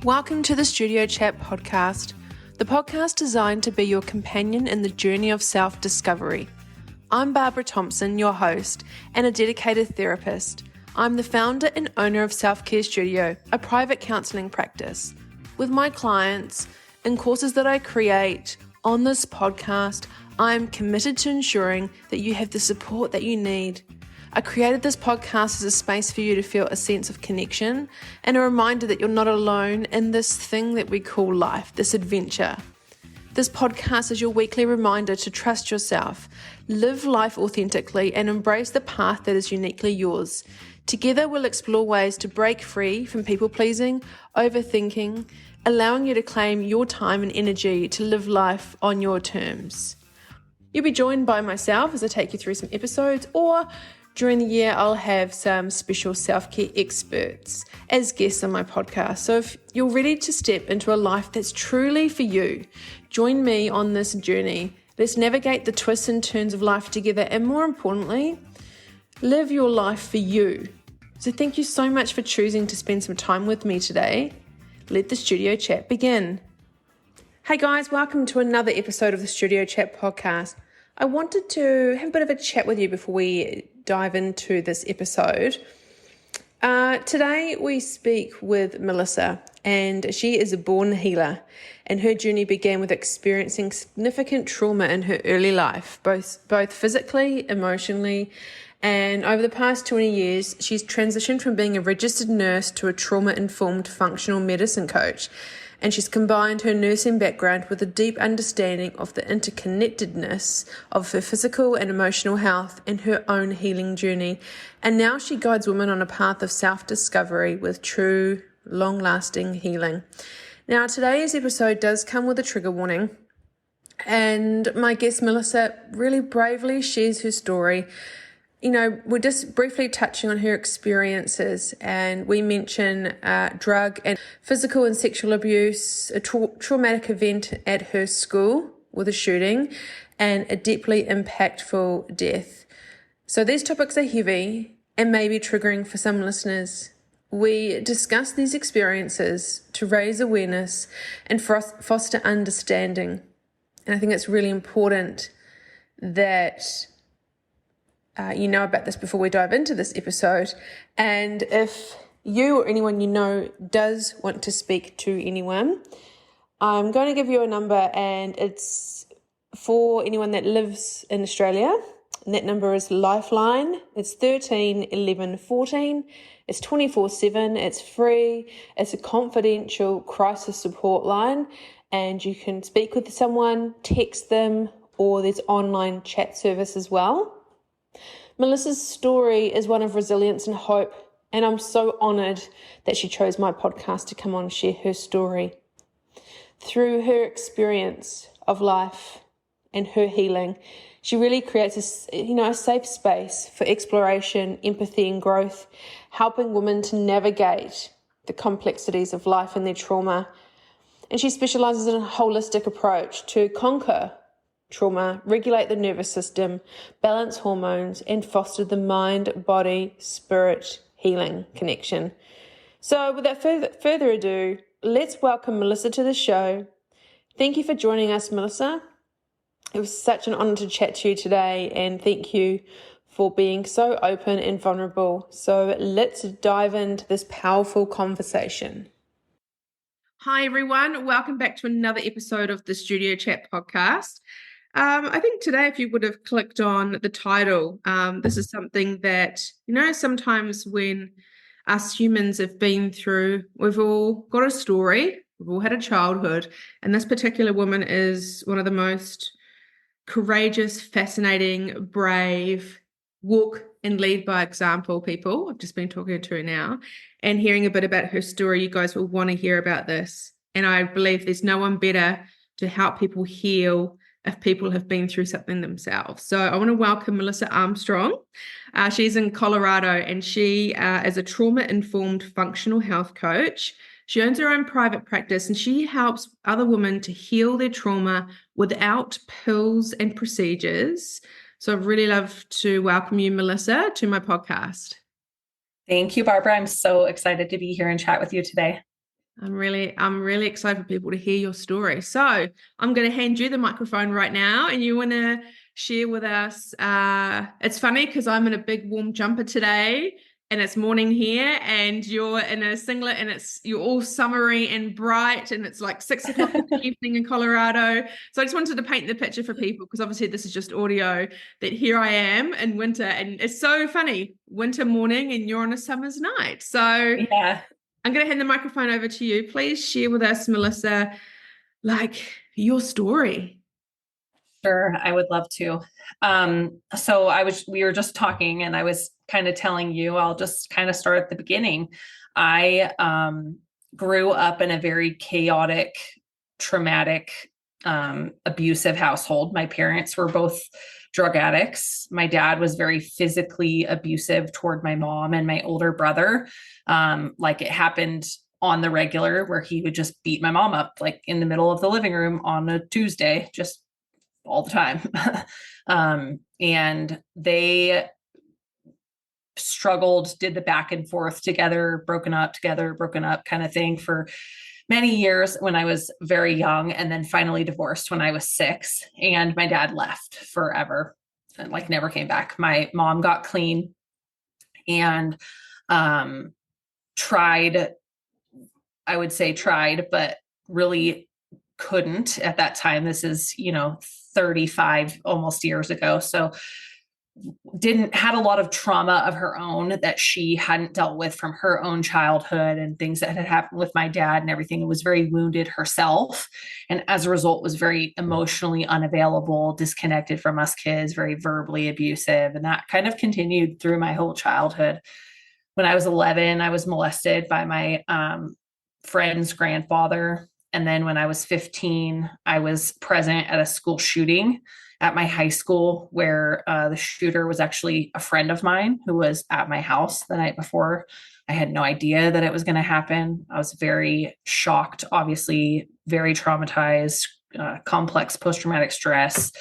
Welcome to the Studio Chat podcast, the podcast designed to be your companion in the journey of self-discovery. I'm Barbara Thompson, your host, and a dedicated therapist. I'm the founder and owner of Self-Care Studio, a private counselling practice. With my clients and courses that I create on this podcast, I'm committed to ensuring that you have the support that you need. I created this podcast as a space for you to feel a sense of connection and a reminder that you're not alone in this thing that we call life, this adventure. This podcast is your weekly reminder to trust yourself, live life authentically, and embrace the path that is uniquely yours. Together, we'll explore ways to break free from people-pleasing, overthinking, allowing you to claim your time and energy to live life on your terms. You'll be joined by myself as I take you through some episodes, or during the year, I'll have some special self-care experts as guests on my podcast. So if you're ready to step into a life that's truly for you, join me on this journey. Let's navigate the twists and turns of life together, and more importantly, live your life for you. So thank you so much for choosing to spend some time with me today. Let the Studio Chat begin. Hey guys, welcome to another episode of the Studio Chat podcast. I wanted to have a bit of a chat with you before we dive into this episode. Today we speak with Melissa, and she is a born healer, and her journey began with experiencing significant trauma in her early life, both physically, emotionally, and over the past 20 years, she's transitioned from being a registered nurse to a trauma-informed functional medicine coach. And she's combined her nursing background with a deep understanding of the interconnectedness of her physical and emotional health and her own healing journey. And now she guides women on a path of self-discovery with true, long-lasting healing. Now, today's episode does come with a trigger warning. And my guest, Melissa, really bravely shares her story. You know, we're just briefly touching on her experiences, and we mention drug and physical and sexual abuse, a traumatic event at her school with a shooting, and a deeply impactful death. So these topics are heavy and may be triggering for some listeners. We discuss these experiences to raise awareness and foster understanding. And I think it's really important that you know about this before we dive into this episode. And if you or anyone you know does want to speak to anyone, I'm going to give you a number, and it's for anyone that lives in Australia. And that number is Lifeline. It's 13 11 14. It's 24/7. It's free. It's a confidential crisis support line, and you can speak with someone, text them, or there's online chat service as well. Melissa's story is one of resilience and hope, and I'm so honoured that she chose my podcast to come on and share her story. Through her experience of life and her healing, she really creates a safe space for exploration, empathy and growth, helping women to navigate the complexities of life and their trauma. And she specialises in a holistic approach to conquer trauma, regulate the nervous system, balance hormones, and foster the mind, body, spirit healing connection. So without further ado, let's welcome Melissa to the show. Thank you for joining us, Melissa. It was such an honor to chat to you today, and thank you for being so open and vulnerable. So let's dive into this powerful conversation. Hi, everyone. Welcome back to another episode of the Studio Chat podcast. I think today, if you would have clicked on the title, this is something that, sometimes when us humans have been through, we've all got a story, we've all had a childhood, and this particular woman is one of the most courageous, fascinating, brave, walk and lead by example people. I've just been talking to her now and hearing a bit about her story. You guys will want to hear about this. And I believe there's no one better to help people heal if people have been through something themselves. So I want to welcome Melissa Armstrong. She's in Colorado, and she is a trauma-informed functional health coach. She owns her own private practice, and she helps other women to heal their trauma without pills and procedures. So I'd really love to welcome you, Melissa, to my podcast. Thank you, Barbara. I'm so excited to be here and chat with you today. I'm really excited for people to hear your story. So I'm going to hand you the microphone right now, and you want to share with us. It's funny because I'm in a big warm jumper today, and it's morning here, and you're in a singlet, and you're all summery and bright, and it's like 6 o'clock in the evening in Colorado. So I just wanted to paint the picture for people because obviously this is just audio. That here I am in winter, and it's so funny, winter morning, and you're on a summer's night. So. Yeah, I'm going to hand the microphone over to you. Please share with us, Melissa, like your story. sure. I would love to. We were just talking and I was kind of telling you, I'll just kind of start at the beginning. I grew up in a very chaotic, traumatic, abusive household. My parents were both drug addicts. My dad was very physically abusive toward my mom and my older brother. Like it happened on the regular where he would just beat my mom up like in the middle of the living room on a Tuesday, just all the time. And they struggled, did the back and forth together, broken up kind of thing for many years when I was very young, and then finally divorced when I was 6. And my dad left forever and like never came back. My mom got clean and tried, I would say tried, but really couldn't at that time. This is, 35 almost years ago. So had a lot of trauma of her own that she hadn't dealt with from her own childhood and things that had happened with my dad and everything. It was very wounded herself. And as a result was very emotionally unavailable, disconnected from us kids, very verbally abusive. And that kind of continued through my whole childhood. When I was 11, I was molested by my friend's grandfather. And then when I was 15, I was present at a school shooting at my high school where the shooter was actually a friend of mine who was at my house the night before. I had no idea that it was going to happen. I was very shocked, obviously, very traumatized, complex post-traumatic stress.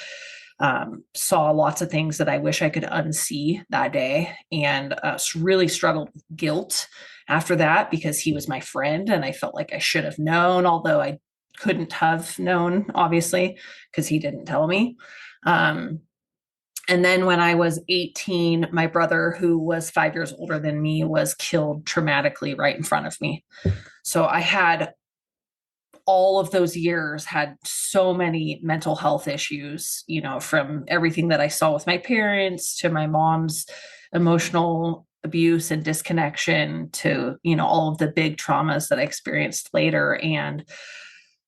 Saw lots of things that I wish I could unsee that day, and really struggled with guilt after that because he was my friend and I felt like I should have known, although I couldn't have known, obviously, because he didn't tell me. And then when I was 18, my brother, who was 5 years older than me, was killed traumatically right in front of me. So I had all of those years had so many mental health issues, from everything that I saw with my parents to my mom's emotional abuse and disconnection to, all of the big traumas that I experienced later. And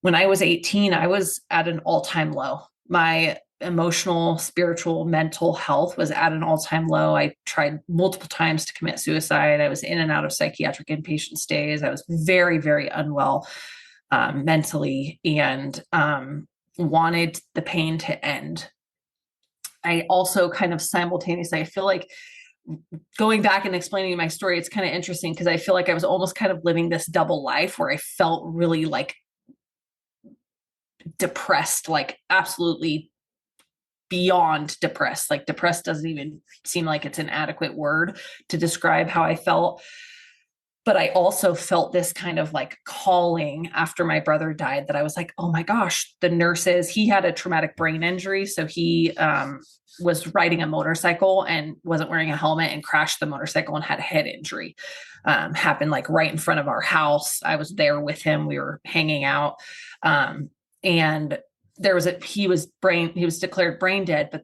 when I was 18, I was at an all-time low. My emotional, spiritual, mental health was at an all-time low. I tried multiple times to commit suicide. I was in and out of psychiatric inpatient stays. I was very, very unwell mentally and wanted the pain to end. I also kind of simultaneously, I feel like going back and explaining my story, it's kind of interesting because I feel like I was almost kind of living this double life where I felt really like depressed, like absolutely beyond depressed. Like depressed doesn't even seem like it's an adequate word to describe how I felt. But I also felt this kind of like calling after my brother died that I was like, oh my gosh, the nurses, he had a traumatic brain injury. So he was riding a motorcycle and wasn't wearing a helmet and crashed the motorcycle and had a head injury. Happened like right in front of our house. I was there with him. We were hanging out. And he was declared brain dead, but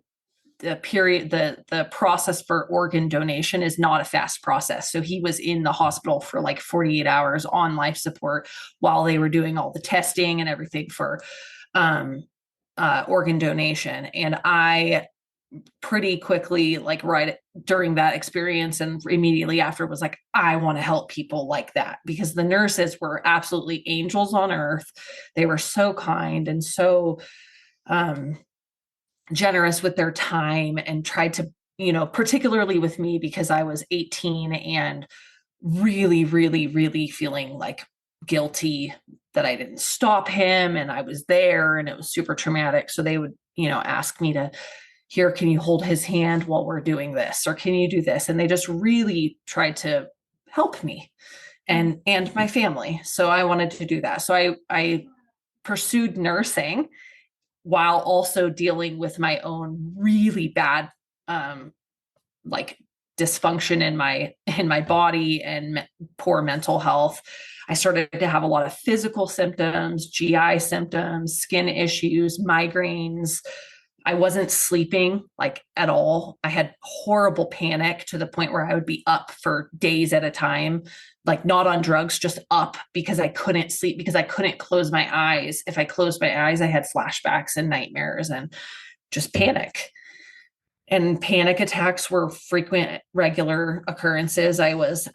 the process for organ donation is not a fast process. So he was in the hospital for like 48 hours on life support while they were doing all the testing and everything for organ donation. And I pretty quickly, like right during that experience and immediately after, was like, I want to help people like that, because the nurses were absolutely angels on earth. They were so kind and so generous with their time and tried to, particularly with me because I was 18 and really, really, really feeling like guilty that I didn't stop him and I was there and it was super traumatic. So they would, ask me to, here, can you hold his hand while we're doing this? Or can you do this? And they just really tried to help me. and my family. So I wanted to do that. So I pursued nursing while also dealing with my own really bad like dysfunction in my body and poor mental health. I started to have a lot of physical symptoms, GI symptoms, skin issues, migraines. I wasn't sleeping like at all. I had horrible panic to the point where I would be up for days at a time, like not on drugs, just up because I couldn't sleep, because I couldn't close my eyes. If I closed my eyes, I had flashbacks and nightmares and just panic. And panic attacks were frequent, regular occurrences. I was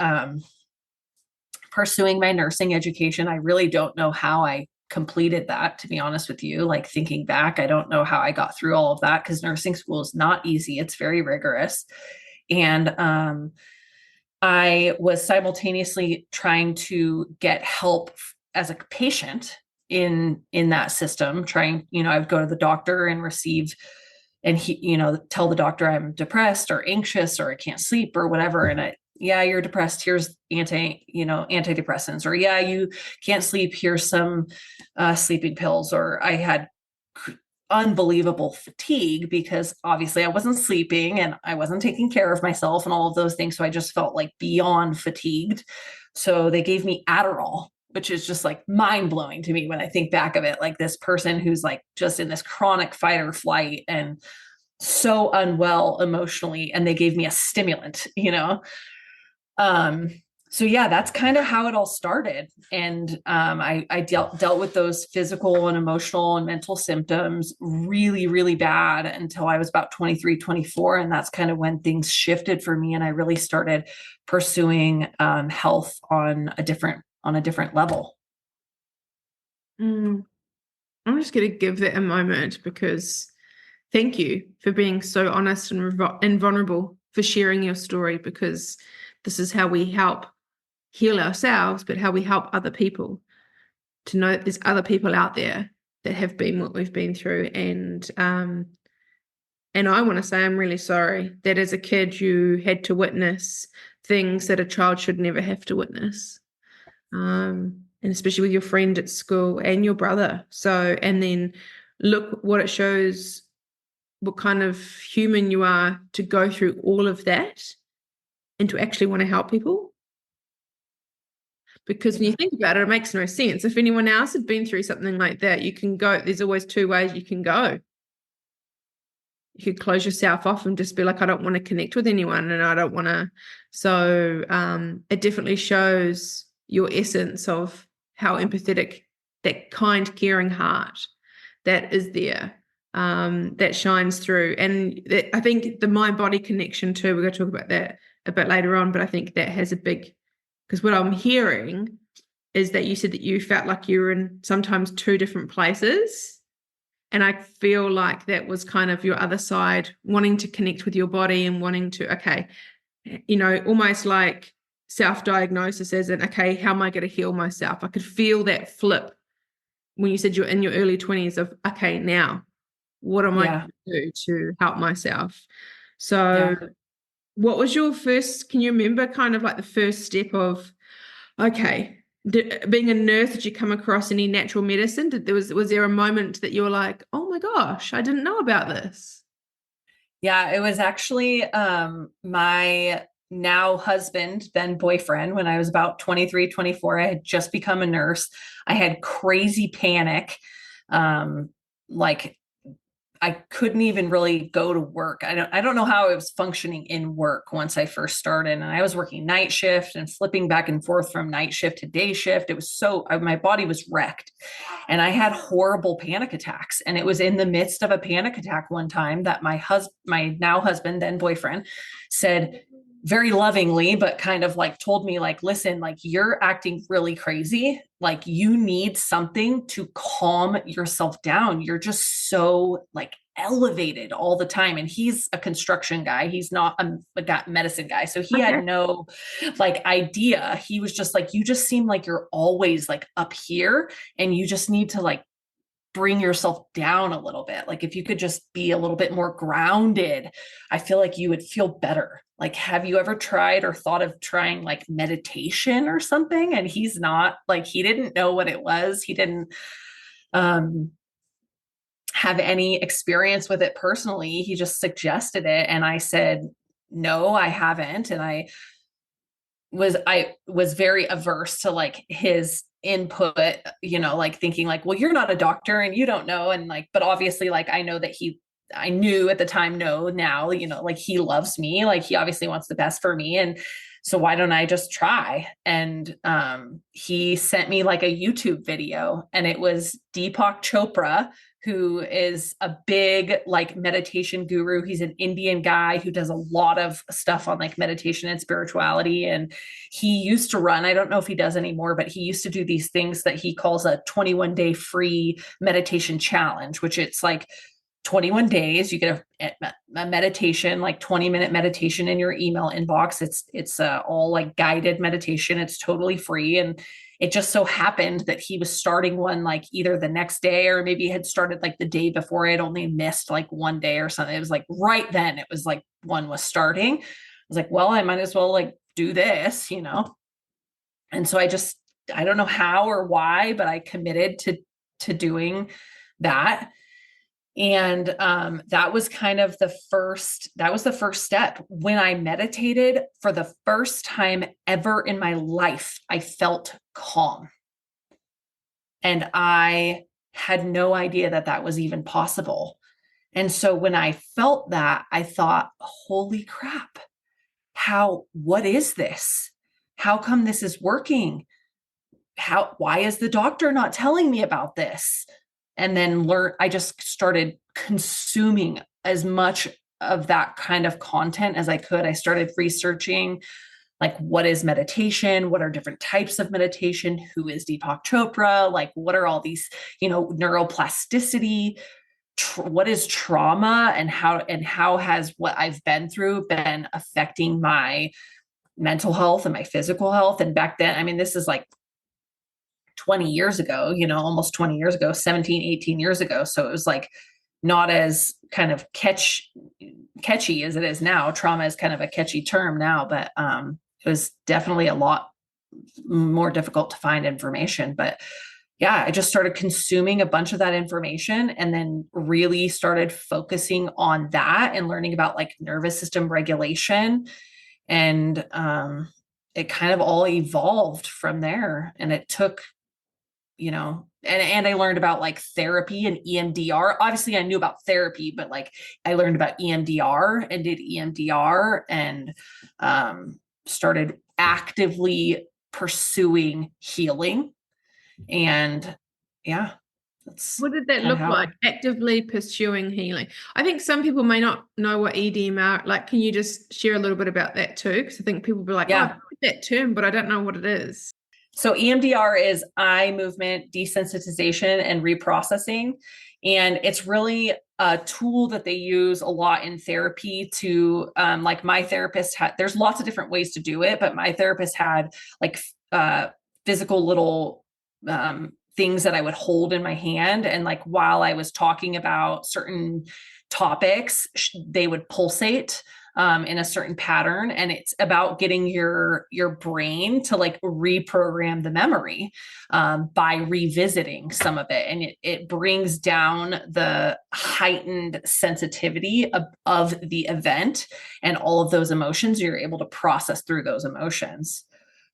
pursuing my nursing education. I really don't know how I completed that, to be honest with you. Like thinking back, I don't know how I got through all of that because nursing school is not easy. It's very rigorous. And I was simultaneously trying to get help as a patient in that system, trying, I would go to the doctor and receive, and he, tell the doctor I'm depressed or anxious or I can't sleep or whatever. And yeah, you're depressed. Here's antidepressants, or yeah, you can't sleep. Here's some sleeping pills. Or I had unbelievable fatigue because obviously I wasn't sleeping and I wasn't taking care of myself and all of those things. So I just felt like beyond fatigued. So they gave me Adderall, which is just like mind blowing to me when I think back of it, like this person who's like just in this chronic fight or flight and so unwell emotionally. And they gave me a stimulant, so yeah, that's kind of how it all started. And I dealt with those physical and emotional and mental symptoms really, really bad until I was about 23, 24. And that's kind of when things shifted for me. And I really started pursuing health on a different level. I'm just going to give that a moment because thank you for being so honest and vulnerable, for sharing your story, because this is how we help heal ourselves, but how we help other people to know that there's other people out there that have been what we've been through. And I want to say I'm really sorry that as a kid you had to witness things that a child should never have to witness. And especially with your friend at school and your brother. So, and then look what it shows, what kind of human you are to go through all of that and to actually want to help people. Because when you think about it, it makes no sense. If anyone else had been through something like that, you can go, there's always two ways you can go. You could close yourself off and just be like, I don't want to connect with anyone and I don't want to. So it definitely shows your essence of how empathetic, that kind, caring heart that is there, that shines through. And I think the mind-body connection too, we're going to talk about that a bit later on, but I think that has a big, because what I'm hearing is that you said that you felt like you were in sometimes two different places. And I feel like that was kind of your other side, wanting to connect with your body and wanting to, almost like self-diagnosis as in, okay, how am I going to heal myself? I could feel that flip when you said you're in your early 20s of, okay, now what am I going to do to help myself? So what was your first, can you remember kind of like the first step of, okay, being a nurse, did you come across any natural medicine? Was there a moment that you were like, oh my gosh, I didn't know about this? Yeah, it was actually my now husband, then boyfriend, when I was about 23, 24. I had just become a nurse. I had crazy panic. Like I couldn't even really go to work. I don't know how I was functioning in work once I first started. And I was working night shift and flipping back and forth from night shift to day shift. It was my body was wrecked and I had horrible panic attacks. And it was in the midst of a panic attack one time that my now husband, then boyfriend, said very lovingly, but kind of like told me like, listen, like you're acting really crazy. Like you need something to calm yourself down. You're just so like elevated all the time. And he's a construction guy. He's not a medicine guy. So he had no like idea. He was just like, you just seem like you're always like up here and you just need to like bring yourself down a little bit. Like if you could just be a little bit more grounded, I feel like you would feel better. Like, have you ever tried or thought of trying like meditation or something? And he's not like, he didn't know what it was. He didn't have any experience with it personally. He just suggested it. And I said, no, I haven't. And I was very averse to like his input, like thinking like, well, you're not a doctor and you don't know. And like, but obviously like, I know that I knew at the time, no, now, like he loves me, like he obviously wants the best for me. And so why don't I just try? And he sent me like a YouTube video, and it was Deepak Chopra, who is a big like meditation guru. He's an Indian guy who does a lot of stuff on like meditation and spirituality. And he used to run, I don't know if he does anymore, but he used to do these things that he calls a 21-day free meditation challenge, which it's like 21 days, you get a meditation, like 20-minute meditation in your email inbox. It's all like guided meditation. It's totally free. And it just so happened that he was starting one like either the next day or maybe had started like the day before. It only missed like one day or something. It was like right then it was like one was starting. I was like, well, I might as well like do this, And so I don't know how or why, but I committed to doing that. And that was kind of the first step. When I meditated for the first time ever in my life, I felt calm. And I had no idea that that was even possible. And so when I felt that, I thought, holy crap, what is this? How come this is working? Why is the doctor not telling me about this? And then I just started consuming as much of that kind of content as I could. I started researching like, what is meditation? What are different types of meditation? Who is Deepak Chopra? Like, what are all these, neuroplasticity? What is trauma, and how has what I've been through been affecting my mental health and my physical health? And back then, I mean, this is like 20 years ago, almost 20 years ago, 17, 18 years ago. So it was like not as kind of catchy as it is now. Trauma is kind of a catchy term now, but it was definitely a lot more difficult to find information. But yeah, I just started consuming a bunch of that information and then really started focusing on that and learning about like nervous system regulation. And it kind of all evolved from there. And it took, and I learned about like therapy and EMDR. Obviously I knew about therapy, but like I learned about EMDR and did EMDR and started actively pursuing healing. And yeah. What did that look like? Actively pursuing healing. I think some people may not know what EDM are. Like, can you just share a little bit about that too? Because I think people will be like, I've heard that term, but I don't know what it is. So EMDR is eye movement desensitization and reprocessing. And it's really a tool that they use a lot in therapy to, like my therapist there's lots of different ways to do it, but my therapist had like physical little things that I would hold in my hand. And like, while I was talking about certain topics, they would pulsate in a certain pattern. And it's about getting your brain to like reprogram the memory by revisiting some of it. And it brings down the heightened sensitivity of the event and all of those emotions. You're able to process through those emotions.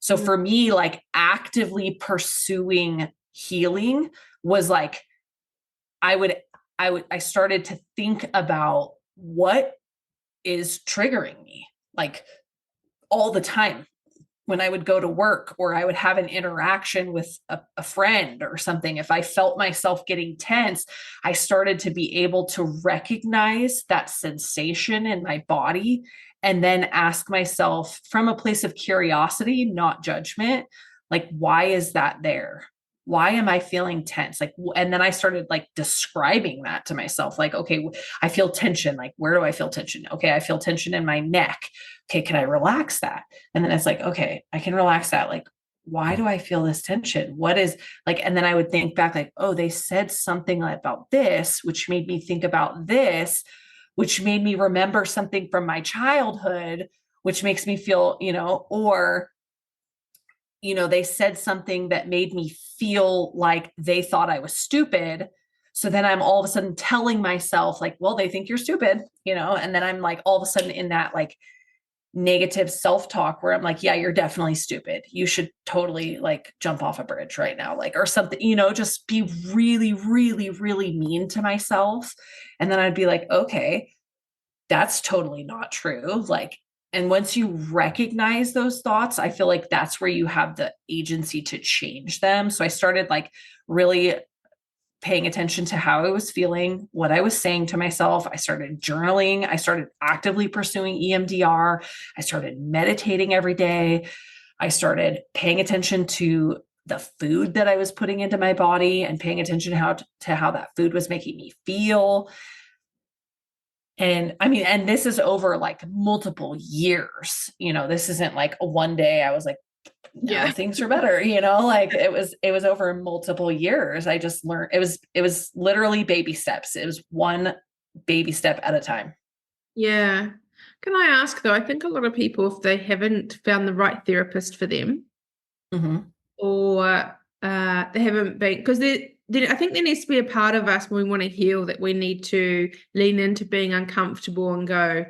So for me, like actively pursuing healing was like, I started to think about what is triggering me like all the time when I would go to work or I would have an interaction with a friend or something. If I felt myself getting tense, I started to be able to recognize that sensation in my body and then ask myself from a place of curiosity, not judgment, like, why is that there? Why am I feeling tense? Like, and then I started like describing that to myself. Like, okay, I feel tension. Like, where do I feel tension? Okay. I feel tension in my neck. Okay. Can I relax that? And then it's like, okay, I can relax that. Like, why do I feel this tension? What is like, and then I would think back like, oh, they said something about this, which made me think about this, which made me remember something from my childhood, which makes me feel, or, they said something that made me feel like they thought I was stupid. So then I'm all of a sudden telling myself like, well, they think you're stupid, and then I'm like all of a sudden in that like negative self-talk where I'm like, yeah, you're definitely stupid. You should totally like jump off a bridge right now, like, or something, just be really, really, really mean to myself. And then I'd be like, okay, that's totally not true. Like, and once you recognize those thoughts, I feel like that's where you have the agency to change them. So I started like really paying attention to how I was feeling, what I was saying to myself. I started journaling. I started actively pursuing EMDR. I started meditating every day. I started paying attention to the food that I was putting into my body and paying attention to how that food was making me feel. And I mean, and this is over like multiple years, this isn't like one day I was like, now things are better, like it was over multiple years. I just learned it was literally baby steps. It was one baby step at a time. Yeah. Can I ask though, I think a lot of people, if they haven't found the right therapist for them, or they haven't been, because I think there needs to be a part of us when we want to heal that we need to lean into being uncomfortable and go,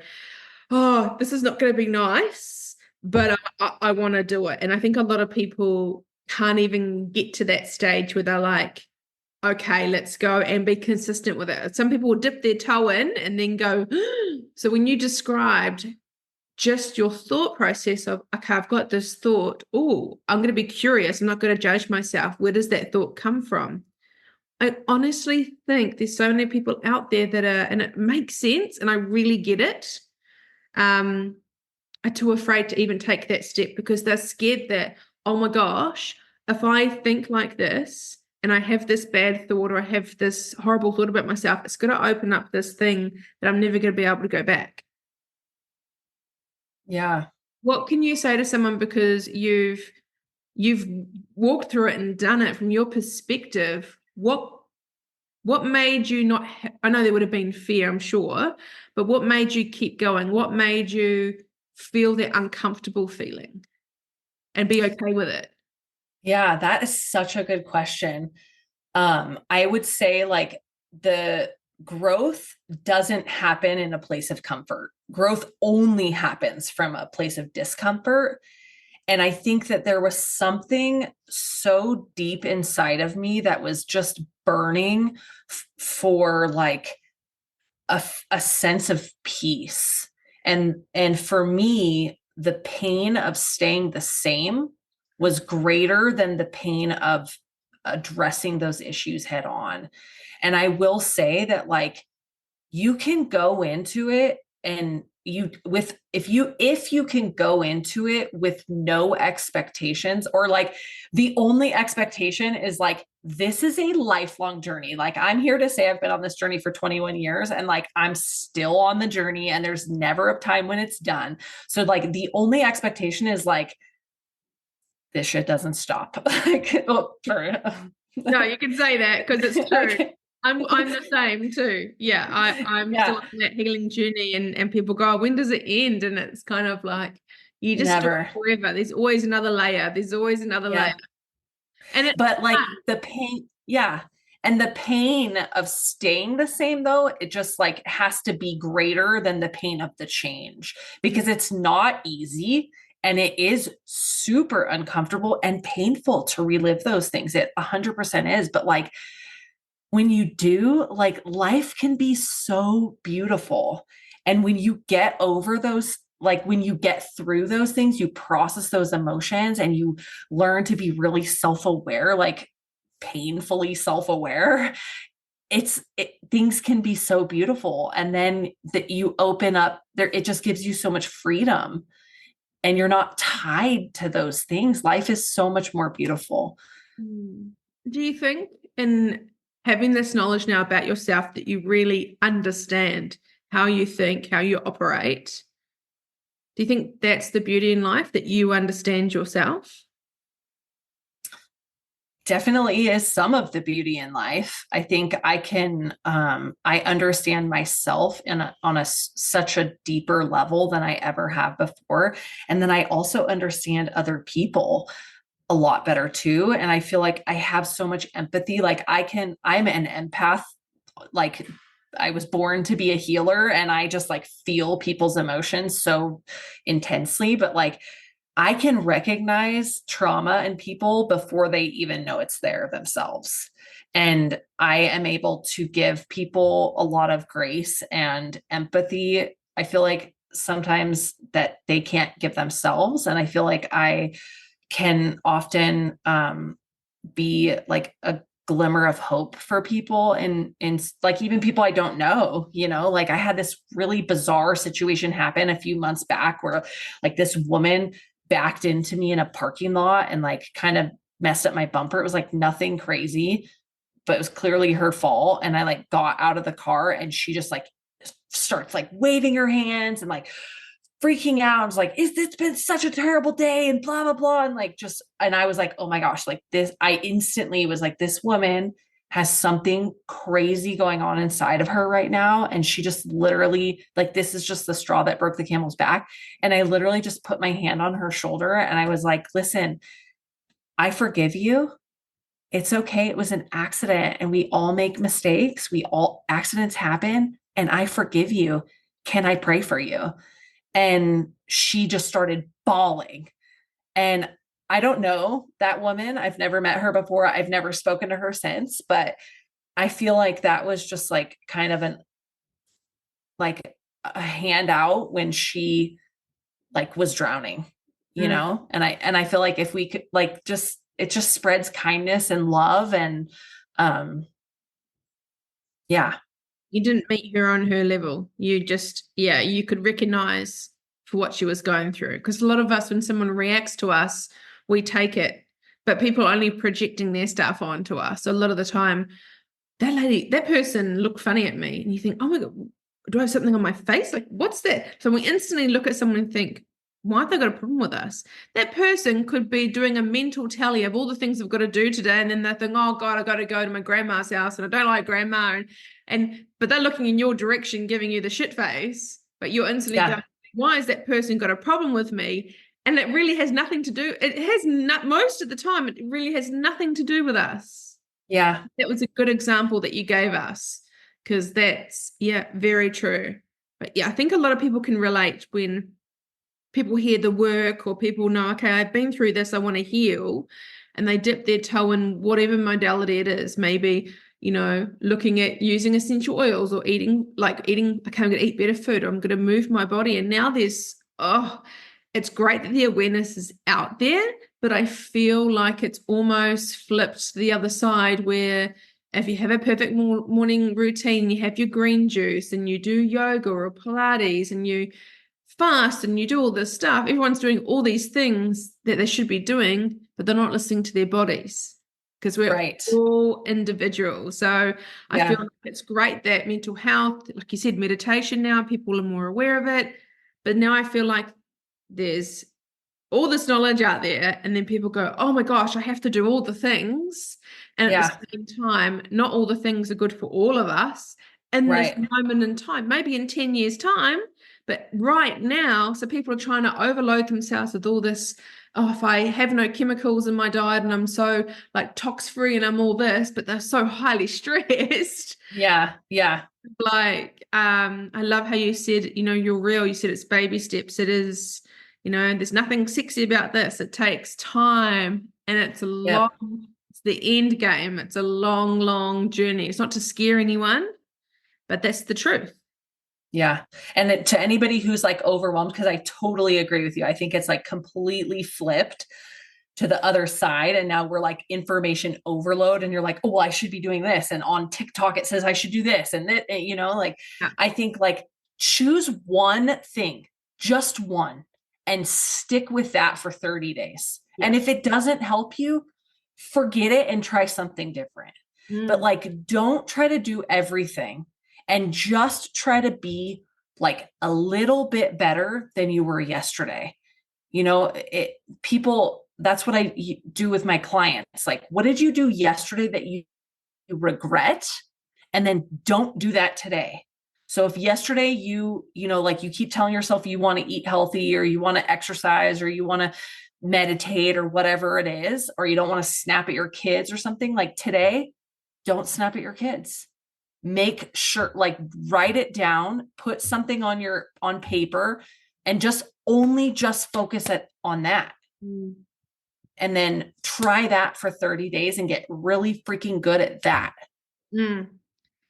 oh, this is not going to be nice, but I want to do it. And I think a lot of people can't even get to that stage where they're like, okay, let's go and be consistent with it. Some people will dip their toe in and then go. So when you described just your thought process of, okay, I've got this thought. Oh, I'm going to be curious. I'm not going to judge myself. Where does that thought come from? I honestly think there's so many people out there that are, and it makes sense, and I really get it, are too afraid to even take that step because they're scared that, oh my gosh, if I think like this and I have this bad thought or I have this horrible thought about myself, it's going to open up this thing that I'm never going to be able to go back. Yeah. What can you say to someone, because you've walked through it and done it from your perspective? What made you not I know there would have been fear, I'm sure, but what made you keep going? What made you feel that uncomfortable feeling and be okay with it? Yeah, that is such a good question. I would say like the growth doesn't happen in a place of comfort. Growth only happens from a place of discomfort. And I think that there was something so deep inside of me that was just burning for like a sense of peace. And for me, the pain of staying the same was greater than the pain of addressing those issues head on. And I will say that like you can go into it and if you can go into it with no expectations, or like the only expectation is like this is a lifelong journey. Like I'm here to say I've been on this journey for 21 years and like I'm still on the journey and there's never a time when it's done. So like the only expectation is like this shit doesn't stop. Like, oh, sorry. No, you can say that because it's true. Okay. I'm the same too. Yeah, I'm Yeah. still on that healing journey, and people go, when does it end? And it's kind of like you just do it Never. forever. There's always another layer. There's always another layer. Yeah. And it's But like fun. the pain, yeah. And the pain of staying the same though, it just like has to be greater than the pain of the change because it's not easy and it is super uncomfortable and painful to relive those things. It 100% is, but like when you do, like life can be so beautiful. And when you get over those, like when you get through those things, you process those emotions and you learn to be really self-aware, like painfully self-aware. Things can be so beautiful. And then that you open up there, it just gives you so much freedom and you're not tied to those things. Life is so much more beautiful. Do you think in having this knowledge now about yourself that you really understand how you think, how you operate? Do you think that's the beauty in life, that you understand yourself? definitely is some of the beauty in life. I think I can, I understand myself on such a deeper level than I ever have before. And then I also understand other people a lot better too. And I feel like I have so much empathy. Like I'm an empath. Like I was born to be a healer, and I just like feel people's emotions so intensely, but like I can recognize trauma in people before they even know it's there themselves. And I am able to give people a lot of grace and empathy. I feel like sometimes that they can't give themselves. And I feel like I can often be like a glimmer of hope for people, and like even people I don't know, like I had this really bizarre situation happen a few months back where like this woman backed into me in a parking lot and like kind of messed up my bumper. It was like nothing crazy, but it was clearly her fault. And I like got out of the car, and she just like starts like waving her hands and like freaking out. I was like, it's been such a terrible day and blah, blah, blah. And like, and I was like, oh my gosh, like this, I instantly was like, this woman has something crazy going on inside of her right now. And she just literally, like, this is just the straw that broke the camel's back. And I literally just put my hand on her shoulder, and I was like, listen, I forgive you. It's okay. It was an accident, and we all make mistakes. Accidents happen, and I forgive you. Can I pray for you? And she just started bawling. And I don't know that woman. I've never met her before. I've never spoken to her since, but I feel like that was just like kind of like a handout when she like was drowning, Mm. and I feel like if we could like it just spreads kindness and love. And um yeah. You didn't meet her on her level. You just, yeah, you could recognize for what she was going through. Because a lot of us, when someone reacts to us, we take it, but people are only projecting their stuff onto us. So a lot of the time, that person looked funny at me, and you think, oh my God, do I have something on my face? Like, what's that? So we instantly look at someone and think, why have they got a problem with us? That person could be doing a mental tally of all the things they've got to do today, and then they think, oh God, I got to go to my grandma's house, and I don't like grandma, but they're looking in your direction, giving you the shit face, but you're instantly Yeah. going, why has that person got a problem with me? And it really has nothing to do. It has not, most of the time, it really has nothing to do with us. Yeah. That was a good example that you gave us, because that's, yeah, very true. But yeah, I think a lot of people can relate when people hear the work, or people know, okay, I've been through this, I want to heal, and they dip their toe in whatever modality it is. Maybe, looking at using essential oils, or eating, okay, I'm going to eat better food, or I'm going to move my body. And now it's great that the awareness is out there, but I feel like it's almost flipped to the other side, where if you have a perfect morning routine, you have your green juice, and you do yoga or Pilates, and you fast, and you do all this stuff, everyone's doing all these things that they should be doing, but they're not listening to their bodies, because we're Right. all individuals. So I feel Yeah. like it's great that mental health, like you said, meditation, now people are more aware of it. But now I feel like there's all this knowledge out there, and then people go, oh my gosh, I have to do all the things. And at the Yeah. same time, not all the things are good for all of us in this Right. moment in time, maybe in 10 years time, but right now. So people are trying to overload themselves with all this, oh, if I have no chemicals in my diet, and I'm so like tox free, and I'm all this, but they're so highly stressed. Yeah. Yeah. Like, I love how you said, you're real. You said it's baby steps. It is, there's nothing sexy about this. It takes time, and it's Yep. it's the end game. It's a long, long journey. It's not to scare anyone, but that's the truth. Yeah. And to anybody who's like overwhelmed, because I totally agree with you. I think it's like completely flipped to the other side. And now we're like information overload, and you're like, oh, well, I should be doing this. And on TikTok, it says I should do this. And that, like, Yeah. I think like choose one thing, just one, and stick with that for 30 days. Yeah. And if it doesn't help you, forget it and try something different. But like, don't try to do everything, and just try to be like a little bit better than you were yesterday. People that's what I do with my clients. Like, what did you do yesterday that you regret? And then don't do that today. So if yesterday like you keep telling yourself you want to eat healthy, or you want to exercise, or you want to meditate, or whatever it is, or you don't want to snap at your kids or something, like today, don't snap at your kids. Make sure, like, write it down, put something on paper, and just focus on that. Mm. And then try that for 30 days and get really freaking good at that.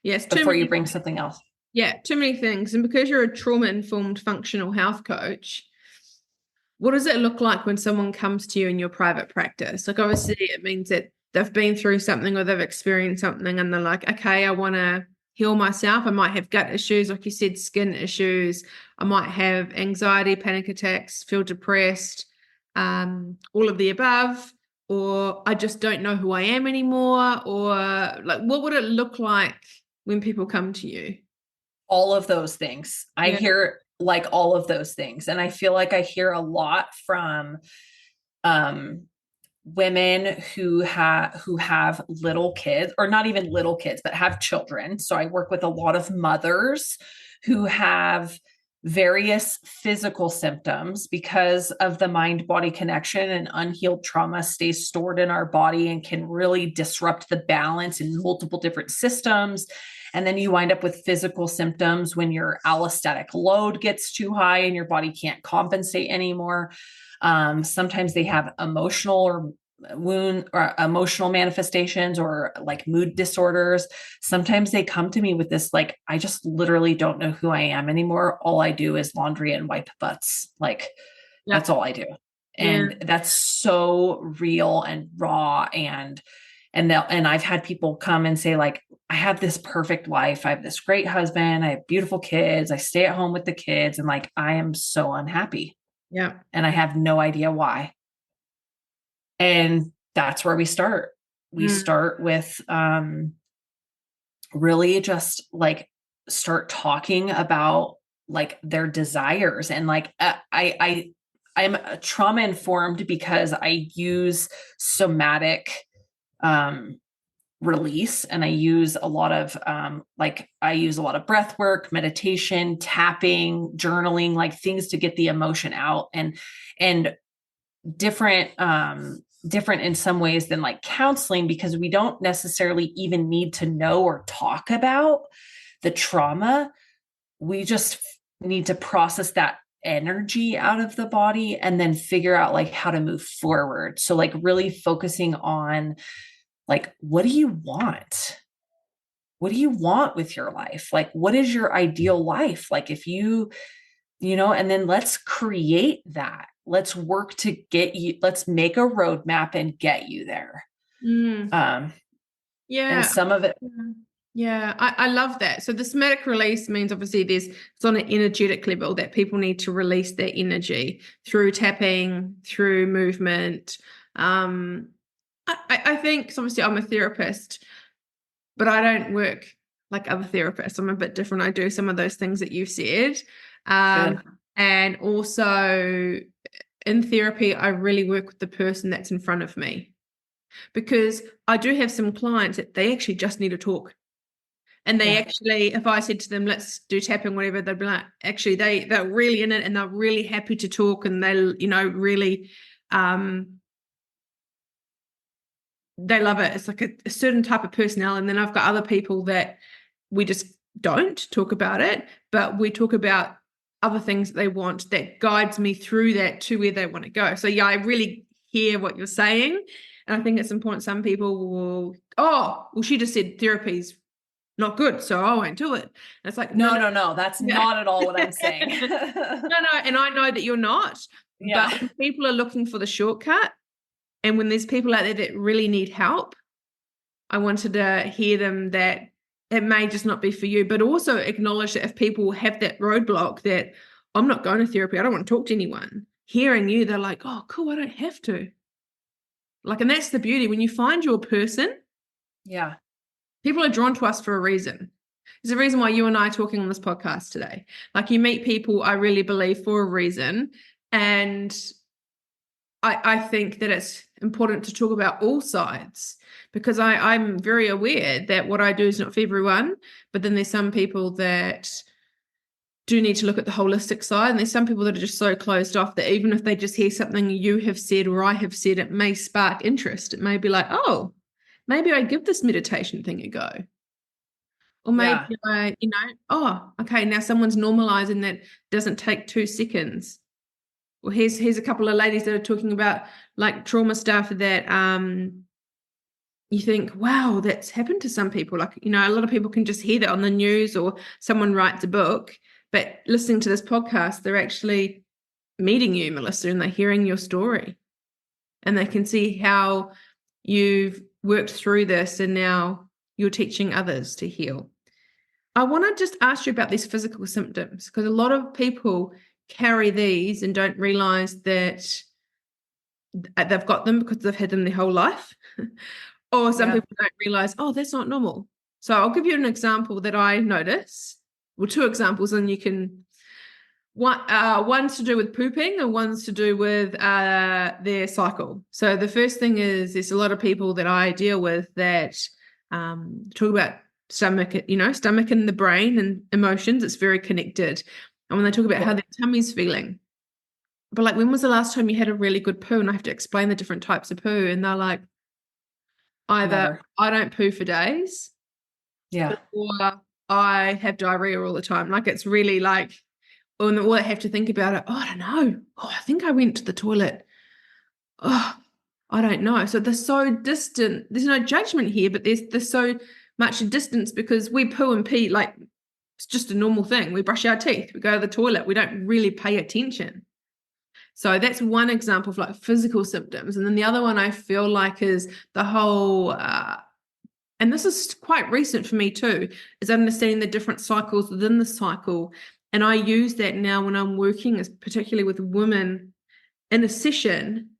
Yes. Before you bring something else. Yeah. Too many things. And because you're a trauma-informed functional health coach, what does it look like when someone comes to you in your private practice? Like, obviously it means that they've been through something, or they've experienced something, and they're like, okay, I want to heal myself. I might have gut issues, like you said, skin issues. I might have anxiety, panic attacks, feel depressed, all of the above, or I just don't know who I am anymore. Or like, what would it look like when people come to you? All of those things. I hear like all of those things. And I feel like I hear a lot from women who have little kids, or not even little kids, but have children. So I work with a lot of mothers who have various physical symptoms because of the mind-body connection, and unhealed trauma stays stored in our body and can really disrupt the balance in multiple different systems. And then you wind up with physical symptoms when your allostatic load gets too high and your body can't compensate anymore. Sometimes they have emotional or wound or emotional manifestations, or like mood disorders. Sometimes they come to me with this, like, I just literally don't know who I am anymore. All I do is laundry and wipe butts. Like, that's all I do. And that's so real and raw. And I've had people come and say, like, I have this perfect life. I have this great husband. I have beautiful kids. I stay at home with the kids. And like, I am so unhappy. Yeah. And I have no idea why. And that's where we start. We start with really just like start talking about like their desires. And like I'm trauma informed because I use somatic release, and I use a lot of breath work, meditation, tapping, journaling, like things to get the emotion out, and different in some ways than like counseling, because we don't necessarily even need to know or talk about the trauma. We just need to process that energy out of the body and then figure out like how to move forward. So like really focusing on like, what do you want? What do you want with your life? Like, what is your ideal life? Like, if you and then let's create that. Let's work to get you, let's make a roadmap and get you there. And some of it. Yeah, I love that. So the somatic release means obviously it's on an energetic level that people need to release their energy through tapping, through movement. I think, so obviously I'm a therapist, but I don't work like other therapists. I'm a bit different. I do some of those things that you've said. And also in therapy, I really work with the person that's in front of me, because I do have some clients that they actually just need to talk. And they actually, if I said to them, let's do tapping, whatever, they'd be like, actually, they're really in it and they're really happy to talk, and they, really, they love it. It's like a certain type of personality. And then I've got other people that we just don't talk about it, but we talk about other things that they want that guides me through that to where they want to go. So yeah, I really hear what you're saying. And I think it's important. Some people will, she just said therapy's not good, so I won't do it. And it's like, no, that's not at all what I'm saying. No, and I know that you're not. Yeah. But when people are looking for the shortcut, and when there's people out there that really need help, I wanted to hear them that it may just not be for you, but also acknowledge that if people have that roadblock that I'm not going to therapy, I don't want to talk to anyone, hearing you, they're like, oh, cool, I don't have to. Like, and that's the beauty. When you find your person, people are drawn to us for a reason. There's a reason why you and I are talking on this podcast today. Like, you meet people, I really believe, for a reason. And I think that it's important to talk about all sides, because I'm very aware that what I do is not for everyone, but then there's some people that do need to look at the holistic side, and there's some people that are just so closed off that even if they just hear something you have said or I have said, it may spark interest. It may be like, oh, maybe I give this meditation thing a go. Or maybe I, oh, okay, now someone's normalizing that doesn't take 2 seconds. Well, here's a couple of ladies that are talking about like trauma stuff that you think, wow, that's happened to some people. Like, a lot of people can just hear that on the news or someone writes a book, but listening to this podcast, they're actually meeting you, Melissa, and they're hearing your story. And they can see how you've worked through this and now you're teaching others to heal. I want to just ask you about these physical symptoms, because a lot of people carry these and don't realize that they've got them because they've had them their whole life. Or some people don't realize, oh, that's not normal. So I'll give you an example that I notice. Well, 2 examples, and you can, one's to do with pooping and one's to do with their cycle. So the first thing is there's a lot of people that I deal with that talk about stomach and the brain and emotions. It's very connected. And when they talk about how their tummy's feeling, but like, when was the last time you had a really good poo? And I have to explain the different types of poo, and they're like, either I don't poo for days, or I have diarrhea all the time. Like, it's really like, or I have to think about it. Oh, I don't know. Oh, I think I went to the toilet. Oh, I don't know. So they're so distant. There's no judgment here, but there's so much distance, because we poo and pee like it's just a normal thing. We brush our teeth, we go to the toilet, we don't really pay attention. So that's one example of like physical symptoms. And then the other one I feel like is the whole, and this is quite recent for me too, is understanding the different cycles within the cycle. And I use that now when I'm working, particularly with women in a session.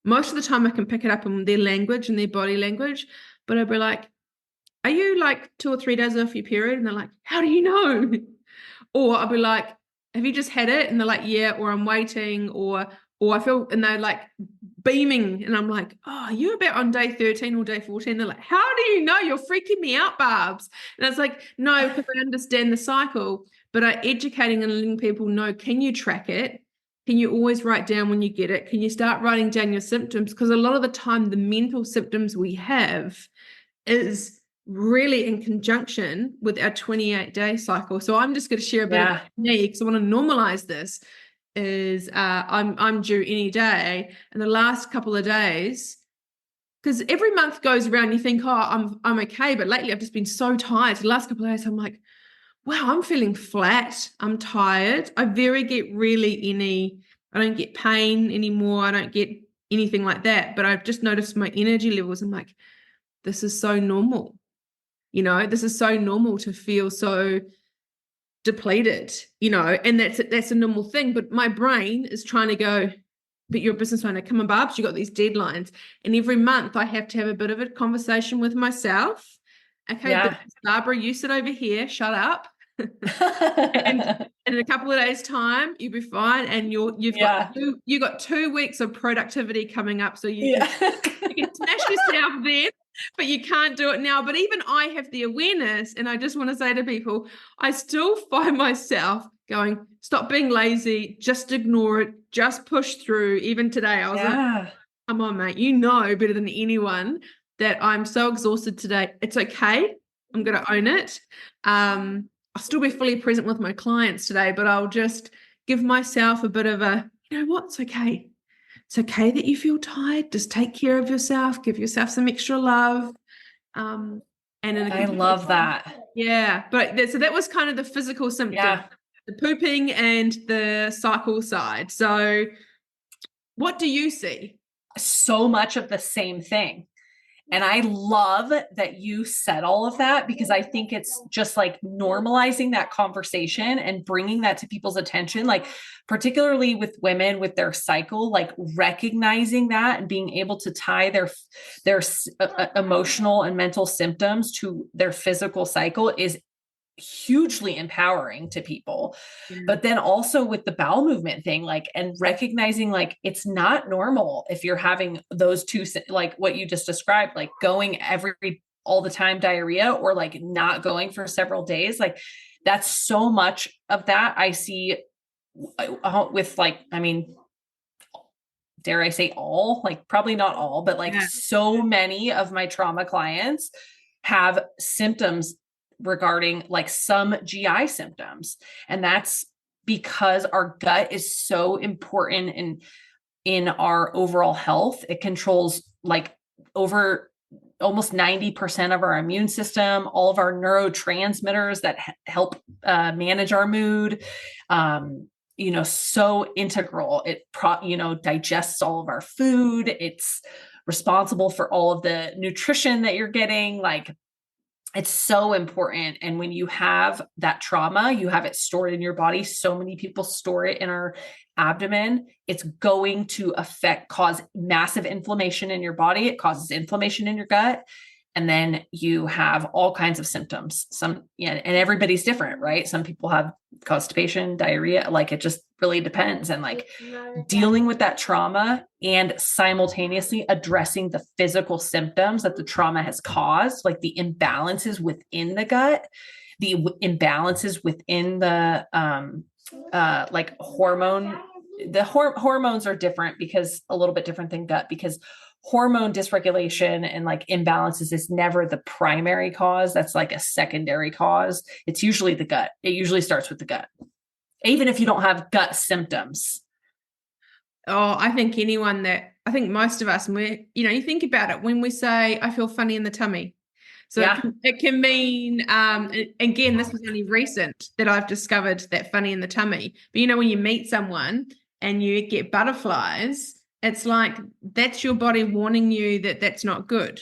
Most of the time I can pick it up in their language and their body language, but I'll be like, are you like 2 or 3 days off your period? And they're like, how do you know? Or I'll be like, have you just had it? And they're like, yeah, or I'm waiting, or I feel, and they're like beaming. And I'm like, oh, you're about on day 13 or day 14. They're like, how do you know? You're freaking me out, Barbs. And it's like, no, because I understand the cycle, but I'm educating and letting people know, can you track it? Can you always write down when you get it? Can you start writing down your symptoms? Because a lot of the time, the mental symptoms we have is really in conjunction with our 28-day cycle. So I'm just going to share a bit about me, because I want to normalize this. Is I'm due any day, and the last couple of days, because every month goes around, you think, oh, I'm okay, but lately I've just been so tired. The last couple of days, I'm like, wow, I'm feeling flat. I'm tired. I don't get pain anymore. I don't get anything like that. But I've just noticed my energy levels. I'm like, this is so normal. This is so normal to feel so depleted, and that's a normal thing. But my brain is trying to go, but you're a business owner. Come on, Barbs, you got these deadlines. And every month I have to have a bit of a conversation with myself. Okay, but Barbara, you sit over here, shut up. and in a couple of days' time, you'll be fine. And you've got 2 weeks of productivity coming up. So you can smash yourself then. But you can't do it now. But even I have the awareness, and I just want to say to people, I still find myself going, stop being lazy, just ignore it, just push through. Even today, I was like, come on, mate, better than anyone that I'm so exhausted today. It's okay. I'm going to own it. I'll still be fully present with my clients today, but I'll just give myself a bit of a, it's okay. It's okay that you feel tired. Just take care of yourself. Give yourself some extra love. And I love that. Yeah. But so that was kind of the physical symptom, the pooping and the cycle side. So what do you see? So much of the same thing. And I love that you said all of that, because I think it's just like normalizing that conversation and bringing that to people's attention, like particularly with women with their cycle, like recognizing that and being able to tie their emotional and mental symptoms to their physical cycle is hugely empowering to people. But then also with the bowel movement thing, like, and recognizing like it's not normal if you're having those two, like what you just described, like going all the time diarrhea, or like not going for several days. Like that's so much of that I see with like, I mean, dare I say all, like probably not all, but like so many of my trauma clients have symptoms regarding like some GI symptoms. And that's because our gut is so important in our overall health. It controls like over almost 90% of our immune system, all of our neurotransmitters that help manage our mood. So integral. It digests all of our food. It's responsible for all of the nutrition that you're getting. Like, it's so important. And when you have that trauma, you have it stored in your body. So many people store it in our abdomen. It's going to cause massive inflammation in your body. It causes inflammation in your gut. And then you have all kinds of symptoms. And everybody's different, right? Some people have constipation, diarrhea, like it just really depends. And like dealing with that trauma and simultaneously addressing the physical symptoms that the trauma has caused, like the imbalances within the gut, the imbalances within the like hormone. The hormones are different, because a little bit different than gut, because hormone dysregulation and like imbalances is never the primary cause. That's like a secondary cause. It's usually the gut. It usually starts with the gut, even if you don't have gut symptoms. Oh, I think most of us, you think about it when we say, I feel funny in the tummy. So it can mean, again, this was only recent that I've discovered that funny in the tummy. But when you meet someone and you get butterflies, it's like that's your body warning you that that's not good.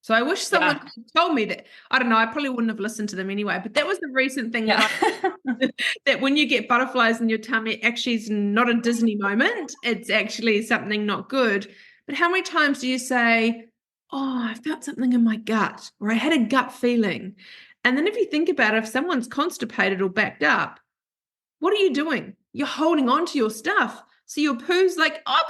So I wish someone told me that. I don't know. I probably wouldn't have listened to them anyway. But that was the recent thing that when you get butterflies in your tummy, it actually is not a Disney moment. It's actually something not good. But how many times do you say, oh, I felt something in my gut, or I had a gut feeling? And then if you think about it, if someone's constipated or backed up, what are you doing? You're holding on to your stuff. So your poo's like, oh,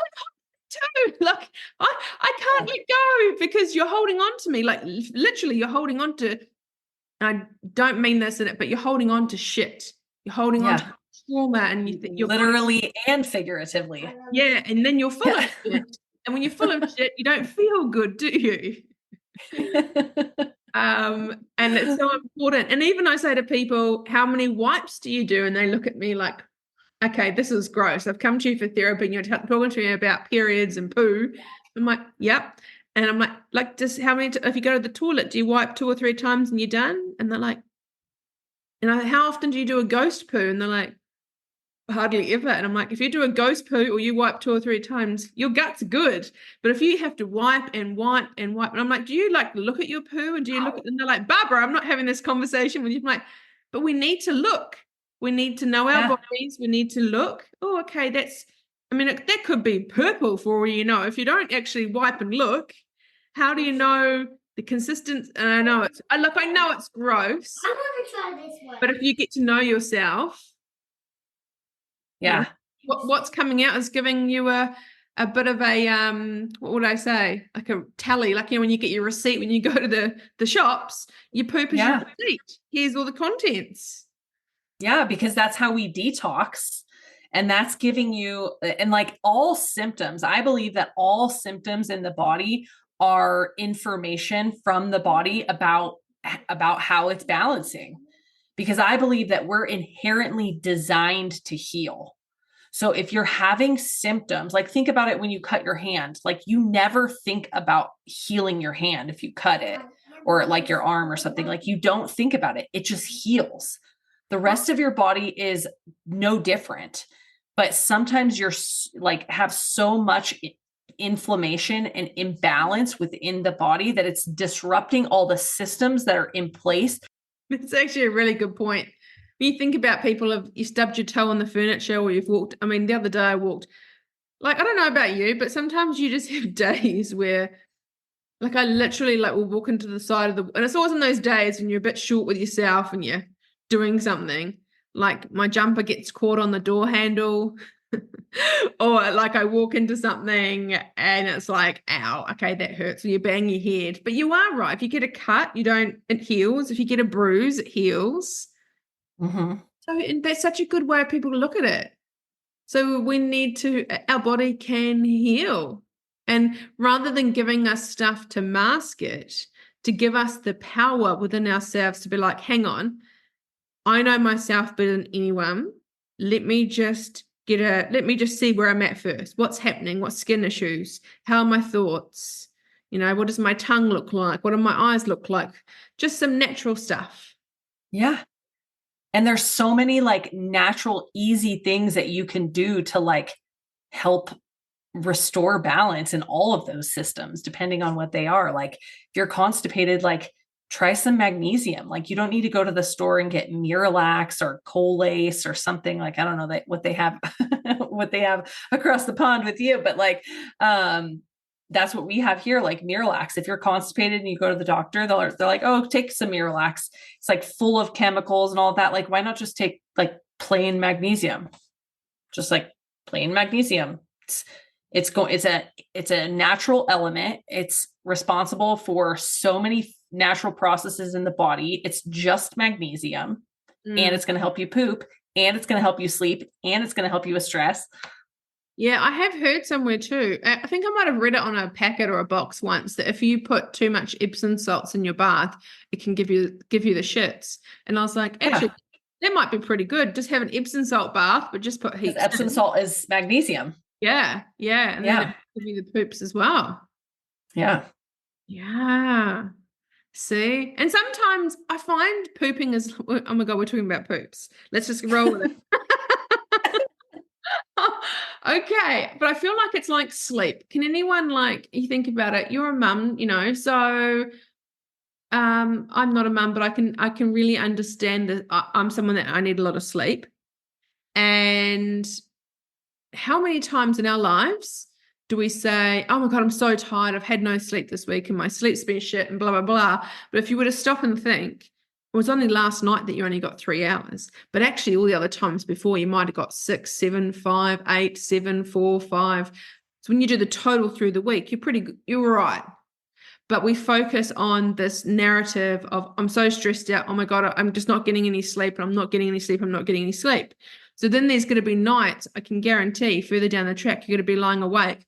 too. Like I can't let go because you're holding on to me. Like literally you're holding on to, I don't mean this in it, but you're holding on to shit. You're holding on to trauma, and you think you're literally and figuratively. Yeah. And then you're full of shit. And when you're full of shit, you don't feel good, do you? And it's so important. And even I say to people, how many wipes do you do? And they look at me like, okay, this is gross. I've come to you for therapy and you're talking to me about periods and poo. I'm like, yep. And I'm like, just how many, if you go to the toilet, do you wipe 2 or 3 times and you're done? And they're like, how often do you do a ghost poo? And they're like, hardly ever. And I'm like, if you do a ghost poo or you wipe 2 or 3 times, your gut's good. But if you have to wipe and wipe and wipe, and I'm like, do you like look at your poo, and do you look at, and they're like, Barbara, I'm not having this conversation with you. I'm like, but we need to look. We need to know our bodies. We need to look. Oh, okay. That could be purple for all you know. If you don't actually wipe and look, how do you know the consistency? And I know it's gross. I'm going to try this one. But if you get to know yourself, what's coming out is giving you a bit of a what would I say? Like a tally, like when you get your receipt when you go to the shops, your poop is your receipt. Here's all the contents. Yeah, because that's how we detox. And that's giving you, and like all symptoms, I believe that all symptoms in the body are information from the body about how it's balancing. Because I believe that we're inherently designed to heal. So if you're having symptoms, like think about it when you cut your hand, like you never think about healing your hand if you cut it, or like your arm or something, like you don't think about it. It just heals. The rest of your body is no different, but sometimes you're like have so much inflammation and imbalance within the body that it's disrupting all the systems that are in place. It's actually a really good point. When you think about people, you stubbed your toe on the furniture, or you've walked, the other day I walked, like, I don't know about you, but sometimes you just have days where like I literally like will walk into the side of and it's always in those days when you're a bit short with yourself and doing something. Like my jumper gets caught on the door handle, or like I walk into something and it's like, ow, okay, that hurts. So you bang your head. But you are right. If you get a cut, it heals. If you get a bruise, it heals. Mm-hmm. So and that's such a good way of people to look at it. So our body can heal. And rather than giving us stuff to mask it, to give us the power within ourselves to be like, hang on, I know myself better than anyone. Let me just see where I'm at first. What's happening? What skin issues? How are my thoughts? What does my tongue look like? What do my eyes look like? Just some natural stuff. Yeah. And there's so many like natural, easy things that you can do to like help restore balance in all of those systems, depending on what they are. Like if you're constipated, like try some magnesium. Like you don't need to go to the store and get Miralax or Colace or something. Like, I don't know what they have, what they have across the pond with you, but like, that's what we have here. Like Miralax, if you're constipated and you go to the doctor, they're like, oh, take some Miralax. It's like full of chemicals and all of that. Like, why not just take like plain magnesium? Just like plain magnesium. It's a natural element. It's responsible for so many natural processes in the body. It's just magnesium, and it's going to help you poop, and it's going to help you sleep, and it's going to help you with stress. Yeah, I have heard somewhere too. I think I might have read it on a packet or a box once that if you put too much Epsom salts in your bath, it can give you the shits. And I was like, actually, that might be pretty good. Just have an Epsom salt bath, but just put heaps. Epsom salt is magnesium. Yeah, and then it will give you the poops as well. Yeah. See, and sometimes I find pooping is, oh my God, we're talking about poops. Let's just roll with it. Okay, but I feel like it's like sleep. Can anyone, like, you think about it, you're a mum, so I'm not a mum, but I can really understand that I'm someone that I need a lot of sleep. And how many times in our lives do we say, oh my God, I'm so tired, I've had no sleep this week and my sleep's been shit and blah, blah, blah. But if you were to stop and think, it was only last night that you only got 3 hours, but actually all the other times before you might have got 6, 7, 5, 8, 7, 4, 5. So when you do the total through the week, you're pretty good, you're right. But we focus on this narrative of, I'm so stressed out, oh my God, I'm just not getting any sleep, and I'm not getting any sleep, I'm not getting any sleep. So then there's going to be nights, I can guarantee, further down the track, you're going to be lying awake,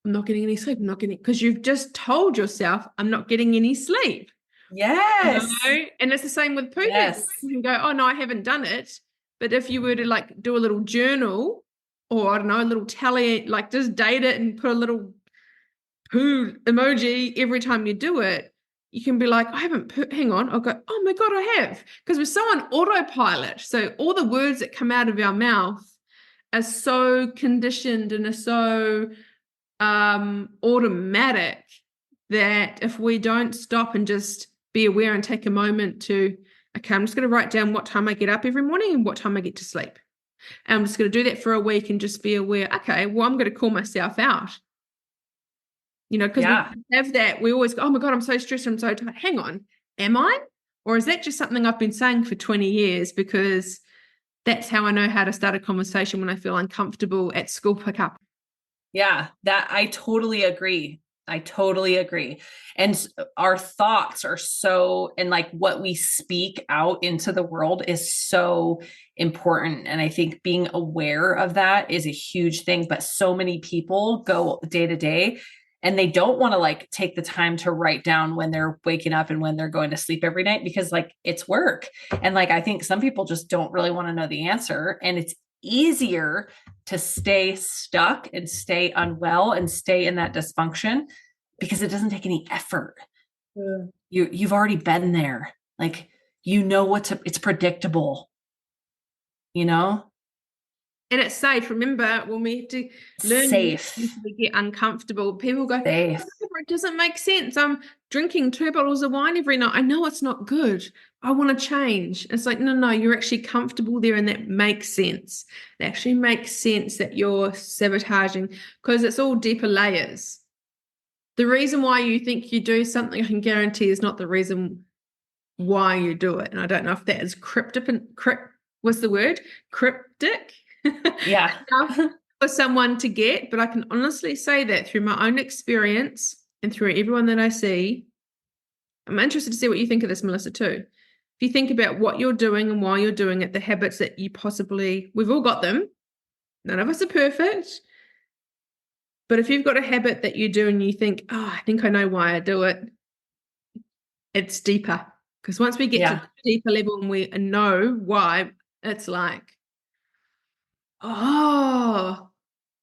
I'm not getting any sleep, because you've just told yourself, I'm not getting any sleep. Yes. And it's the same with pooping. Yes. You can go, oh no, I haven't done it. But if you were to like do a little journal, or I don't know, a little tally, like just date it and put a little poo emoji every time you do it, you can be like, I haven't hang on. I'll go, oh my God, I have. Because we're so on autopilot. So all the words that come out of our mouth are so conditioned and are so automatic that if we don't stop and just be aware and take a moment to, okay, I'm just going to write down what time I get up every morning and what time I get to sleep. And I'm just going to do that for a week and just be aware, okay, well, I'm going to call myself out. Because we have that, we always go, oh my God, I'm so stressed, I'm so tired. Hang on, am I? Or is that just something I've been saying for 20 years because that's how I know how to start a conversation when I feel uncomfortable at school pickup? Yeah, that I totally agree. And our thoughts are so, and like what we speak out into the world is so important. And I think being aware of that is a huge thing. But so many people go day to day and they don't want to like take the time to write down when they're waking up and when they're going to sleep every night, because like it's work. And like, I think some people just don't really want to know the answer. And it's easier to stay stuck and stay unwell and stay in that dysfunction because it doesn't take any effort. You've already been there. Like, it's predictable, And it's safe. Remember, when we have to learn safe, we get uncomfortable, people go, safe. Oh, it doesn't make sense. I'm drinking 2 bottles of wine every night. I know it's not good. I want to change. It's like, no, you're actually comfortable there, and that makes sense. It actually makes sense that you're sabotaging, because it's all deeper layers. The reason why you think you do something, I can guarantee, is not the reason why you do it. And I don't know if that is what's the word? Cryptic Yeah. enough for someone to get, but I can honestly say that through my own experience and through everyone that I see. I'm interested to see what you think of this, Melissa, too. If you think about what you're doing and why you're doing it, the habits that we've all got them. None of us are perfect. But if you've got a habit that you do and you think, oh, I think I know why I do it, it's deeper. Because once we get to the deeper level and we know why, it's like, oh,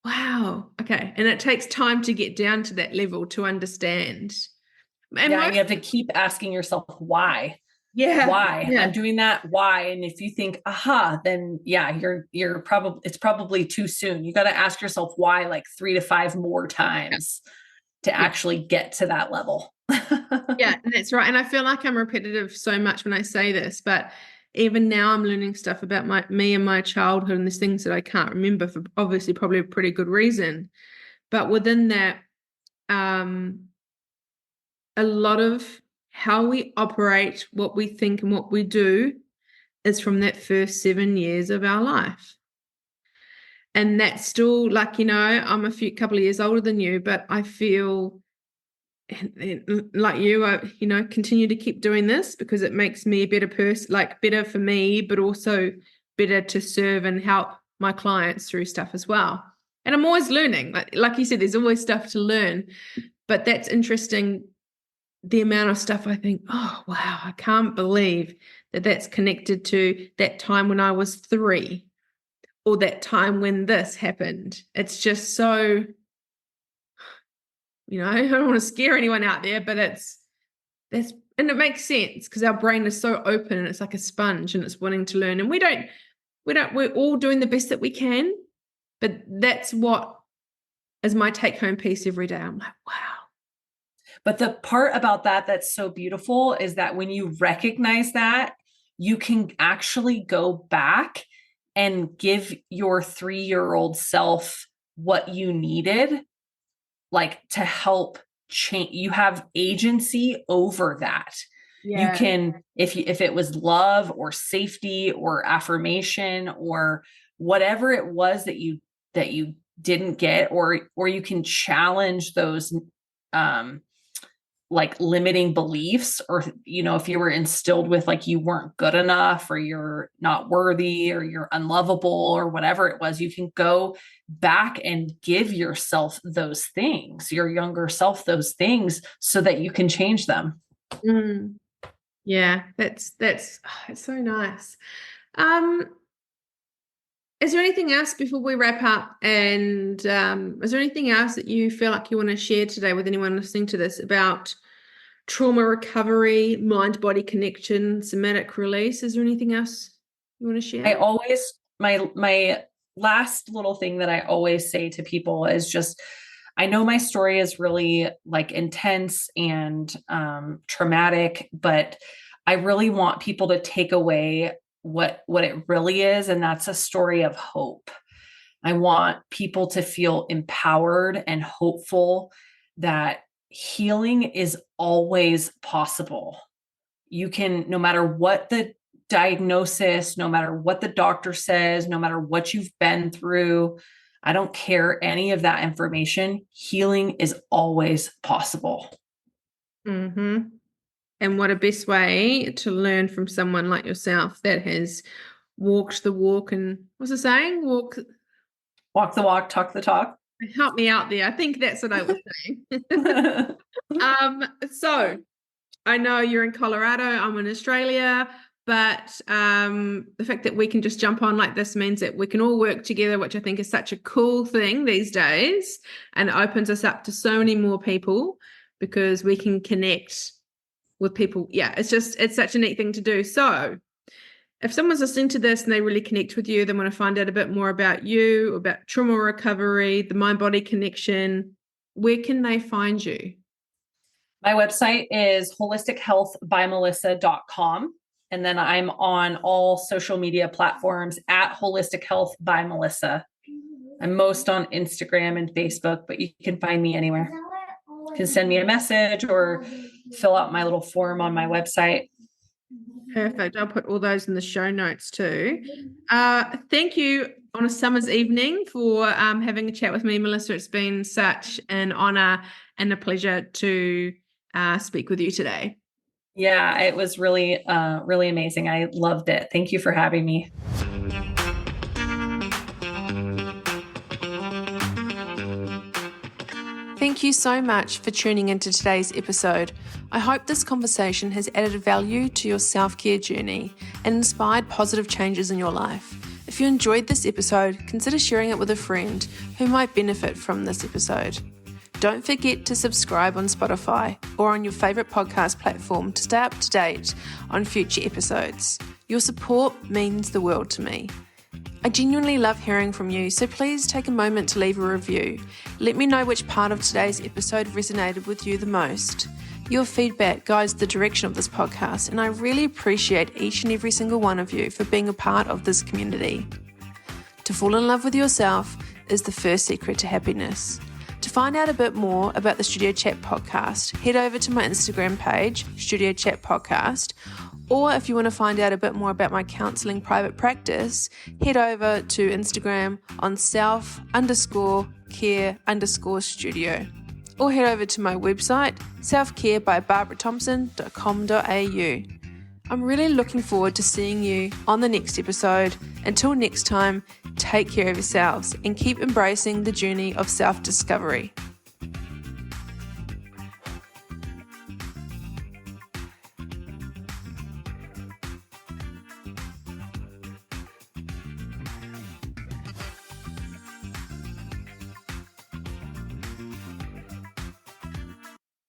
wow. Okay. And it takes time to get down to that level to understand. And And you have to keep asking yourself why. Yeah. Why? Yeah. I'm doing that. Why? And if you think, aha, then it's probably too soon. You got to ask yourself why like 3 to 5 more times to actually get to that level. Yeah, that's right. And I feel like I'm repetitive so much when I say this, but even now I'm learning stuff about me and my childhood, and there's things that I can't remember for obviously probably a pretty good reason. But within that, a lot of how we operate, what we think and what we do is from that first 7 years of our life. And that's still like, I'm couple of years older than you, but I feel like you are, continue to keep doing this because it makes me a better person, like better for me, but also better to serve and help my clients through stuff as well. And I'm always learning. Like you said, there's always stuff to learn, but that's interesting. The amount of stuff I think, oh, wow, I can't believe that that's connected to that time when I was 3 or that time when this happened. It's just so, I don't want to scare anyone out there, but and it makes sense because our brain is so open and it's like a sponge and it's wanting to learn. And we're all doing the best that we can, but that's what is my take home piece every day. I'm like, wow. But the part about that's so beautiful is that when you recognize that, you can actually go back and give your 3-year-old self what you needed, like to help change. You have agency over that. Yeah. You can, if it was love or safety or affirmation or whatever it was that you didn't get, or you can challenge those, like limiting beliefs, or, if you were instilled with like you weren't good enough or you're not worthy or you're unlovable or whatever it was, you can go back and give yourself those things, your younger self, those things so that you can change them. Yeah, that's it's so nice. Is there anything else before we wrap up? And is there anything else that you feel like you want to share today with anyone listening to this about trauma recovery, mind-body connection, somatic release? Is there anything else you want to share? I always, my last little thing that I always say to people is just, I know my story is really like intense and traumatic, but I really want people to take away what it really is. And that's a story of hope. I want people to feel empowered and hopeful that healing is always possible. You can, no matter what the diagnosis, no matter what the doctor says, no matter what you've been through, I don't care any of that information. Healing is always possible. Mm-hmm. And what a best way to learn from someone like yourself that has walked the walk and what's the saying? Walk the walk, talk the talk. Help me out there. I think that's what I was saying. So I know you're in Colorado, I'm in Australia, but the fact that we can just jump on like this means that we can all work together, which I think is such a cool thing these days, and it opens us up to so many more people because we can connect with people. Yeah, it's such a neat thing to do. So if someone's listening to this and they really connect with you, they want to find out a bit more about you, about trauma recovery, the mind-body connection, where can they find you? My website is holistichealthbymelissa.com. And then I'm on all social media platforms at Holistic Health by Melissa. I'm most on Instagram and Facebook, but you can find me anywhere. You can send me a message or fill out my little form on my website. Perfect. I'll put all those in the show notes too. Thank you on a summer's evening for having a chat with me, Melissa. It's been such an honor and a pleasure to speak with you today. Yeah, it was really, really amazing. I loved it. Thank you for having me. Thank you so much for tuning into today's episode. I hope this conversation has added value to your self-care journey and inspired positive changes in your life. If you enjoyed this episode, consider sharing it with a friend who might benefit from this episode. Don't forget to subscribe on Spotify or on your favourite podcast platform to stay up to date on future episodes. Your support means the world to me. I genuinely love hearing from you, so please take a moment to leave a review. Let me know which part of today's episode resonated with you the most. Your feedback guides the direction of this podcast, and I really appreciate each and every single one of you for being a part of this community. To fall in love with yourself is the first secret to happiness. To find out a bit more about the Studio Chat podcast, head over to my Instagram page, Studio Chat Podcast, or if you want to find out a bit more about my counselling private practice, head over to Instagram on self_care_studio. Or head over to my website, selfcarebybarbarathompson.com.au. I'm really looking forward to seeing you on the next episode. Until next time, take care of yourselves and keep embracing the journey of self-discovery.